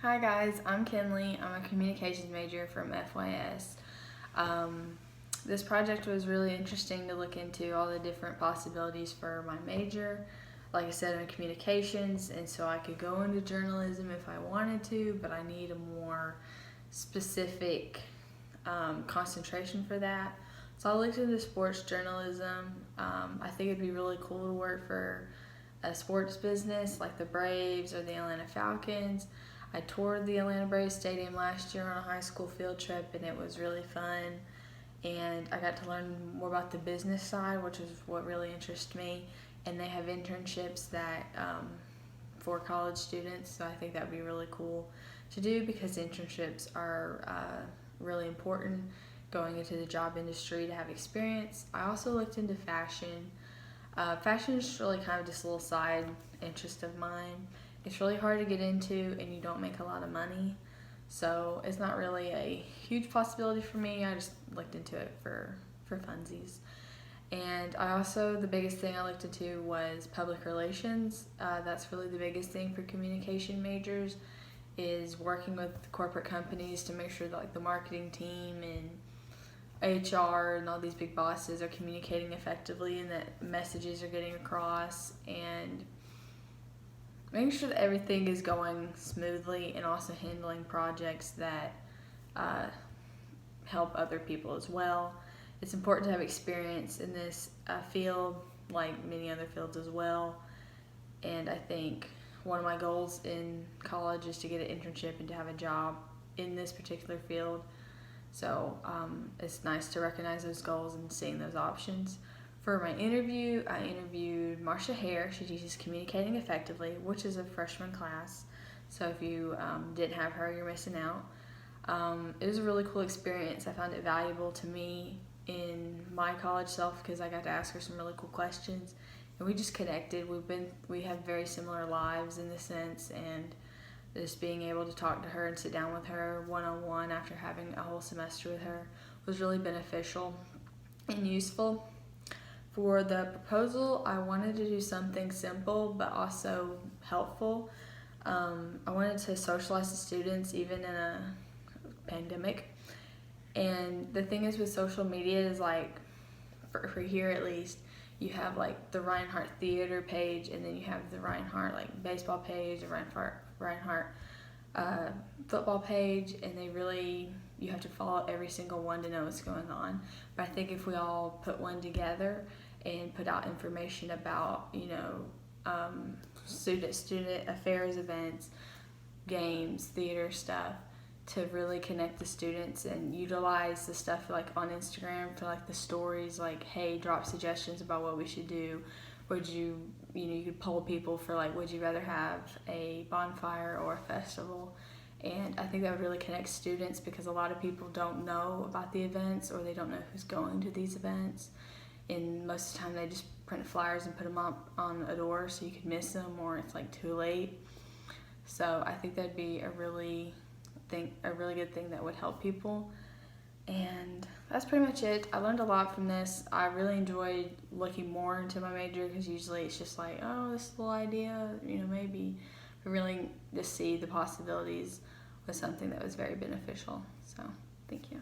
Hi guys, I'm Kinley. I'm a communications major from FYS. This project was really interesting to look into all the different possibilities for my major. Like I said, in communications, and so I could go into journalism if I wanted to, but I need a more specific concentration for that. So I looked into sports journalism. I think it'd be really cool to work for a sports business like the Braves or the Atlanta Falcons. I toured the Atlanta Braves Stadium last year on a high school field trip, and it was really fun. And I got to learn more about the business side, which is what really interests me. And they have internships that for college students, so I think that would be really cool to do because internships are really important going into the job industry to have experience. I also looked into fashion. Fashion is really kind of just a little side interest of mine. It's really hard to get into and you don't make a lot of money. So it's not really a huge possibility for me. I just looked into it for funsies. And the biggest thing I looked into was public relations. That's really the biggest thing for communication majors is working with corporate companies to make sure that like the marketing team and HR and all these big bosses are communicating effectively and that messages are getting across and making sure that everything is going smoothly and also handling projects that uh, help other people as well. It's important to have experience in this field like many other fields as well. And I think one of my goals in college is to get an internship and to have a job in this particular field. So it's nice to recognize those goals and seeing those options. For my interview, I interviewed Marcia Hare. She teaches Communicating Effectively, which is a freshman class. So if you didn't have her, you're missing out. It was a really cool experience. I found it valuable to me in my college self because I got to ask her some really cool questions, and we just connected. We have very similar lives in this sense, and just being able to talk to her and sit down with her one-on-one after having a whole semester with her was really beneficial and useful. For the proposal, I wanted to do something simple but also helpful. I wanted to socialize the students even in a pandemic. And the thing is with social media is like, for here at least, you have like the Reinhardt Theater page, and then you have the Reinhardt like baseball page, the Reinhardt football page, and you have to follow every single one to know what's going on. But I think if we all put one together and put out information about student affairs events, games, theater stuff, to really connect the students and utilize the stuff like on Instagram for like the stories, like hey, drop suggestions about what we should do. You could poll people for like, would you rather have a bonfire or a festival? And I think that would really connect students because a lot of people don't know about the events or they don't know who's going to these events. And most of the time they just print flyers and put them up on a door so you could miss them or it's like too late. So I think that'd be a really good thing that would help people. And that's pretty much it. I learned a lot from this. I really enjoyed looking more into my major because usually it's just like, oh, this little idea, maybe. But really just see the possibilities was something that was very beneficial. So, thank you.